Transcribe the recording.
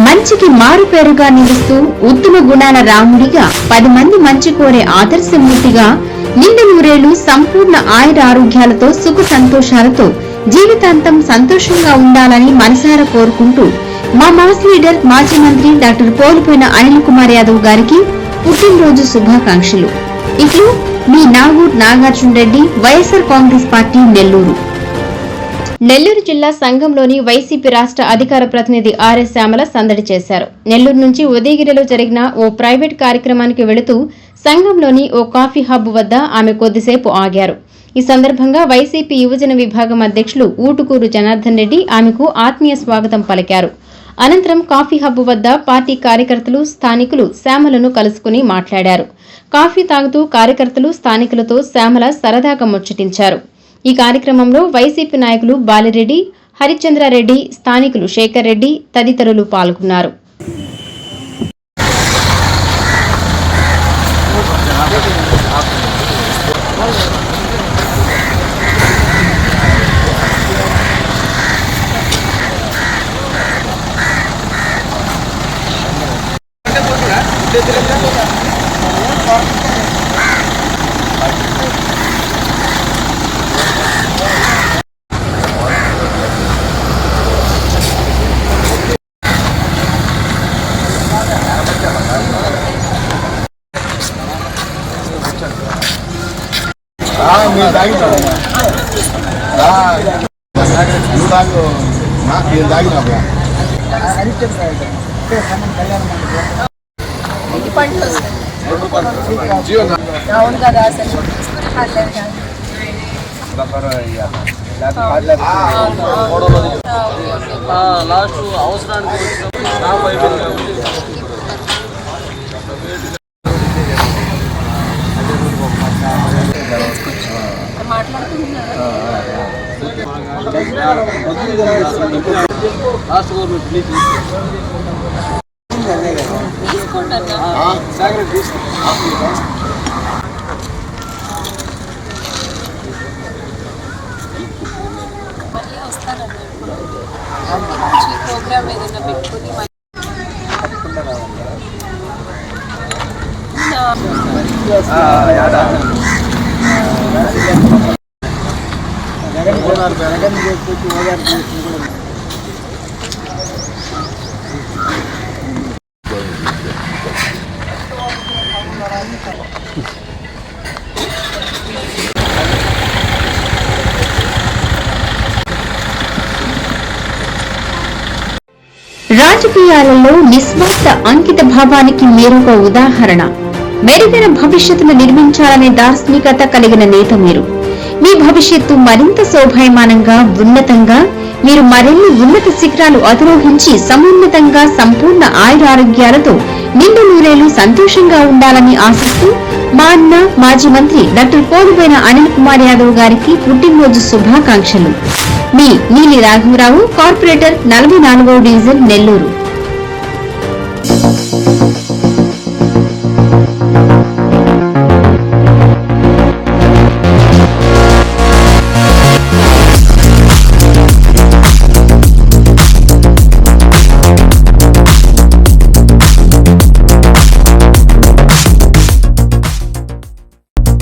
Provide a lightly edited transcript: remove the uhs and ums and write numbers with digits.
మంచికి మారుపేరుగా నిలుస్తూ ఉత్తమ గుణాల రాముడిగా 10 మంది మంచి కోరే ఆదర్శమూర్తిగా నిండు నూరేళ్లు సంపూర్ణ ఆయుర ఆరోగ్యాలతో సుఖ సంతోషాలతో జీవితాంతం సంతోషంగా ఉండాలని మనసారా కోరుకుంటూ మా మాస్ లీడర్ మాజీ మంత్రి డాక్టర్ పోలిపోయిన అనిల్ కుమార్ యాదవ్ గారికి పుట్టినరోజు శుభాకాంక్షలు. ఇట్లు మీ నాగూర్ నాగార్జున రెడ్డి, వైఎస్ఆర్ కాంగ్రెస్ పార్టీ, నెల్లూరు. నెల్లూరు జిల్లా సంఘంలోని వైసీపీ రాష్ట్ర అధికార ప్రతినిధి ఆర్ఎస్ శ్యామల సందడి చేశారు. నెల్లూరు నుంచి ఉదయగిరిలో జరిగిన ఓ ప్రైవేట్ కార్యక్రమానికి వెళుతూ సంఘంలోని ఓ కాఫీ హబ్ వద్ద ఆమె కొద్దిసేపు ఆగారు. ఈ సందర్భంగా వైసీపీ యువజన విభాగం అధ్యక్షులు ఊటుకూరు జనార్దన్ రెడ్డి ఆమెకు ఆత్మీయ స్వాగతం పలికారు. అనంతరం కాఫీ హబ్ వద్ద పార్టీ కార్యకర్తలు, స్థానికులు శ్యామలను కలుసుకుని మాట్లాడారు. కాఫీ తాగుతూ కార్యకర్తలు, స్థానికులతో శ్యామల సరదాగా ముచ్చటించారు. ఈ కార్యక్రమంలో వైసీపీ నాయకులు బాలిరెడ్డి, హరిచంద్రారెడ్డి, స్థానికులు శేఖర్ రెడ్డి తదితరులు పాల్గొన్నారు. ప్రోగ్రామ్ ఏదైనా పెట్టుకుని రాజకీయాలలో నిస్వార్థ అంకిత భావానికి మీరొక ఉదాహరణ. మెరుగైన భవిష్యత్తును నిర్మించాలనే దార్శనికత కలిగిన నేత మీరు. మీ భవిష్యత్తు మరింత శోభాయమానంగా, ఉన్నతంగా, మీరు మరిన్ని ఉన్నత శిఖరాలు అధిరోహించి సమున్నతంగా సంపూర్ణ ఆయురారోగ్యాలతో నిండు నూరేళ్లు సంతోషంగా ఉండాలని ఆశిస్తూ మా అన్న మాజీ మంత్రి డాక్టర్ పోలిపోయిన అనిల్ కుమార్ యాదవ్ గారికి పుట్టినరోజు శుభాకాంక్షలు. మీ నీలి రాఘవరావు, కార్పొరేటర్, 44వ డివిజన్, నెల్లూరు.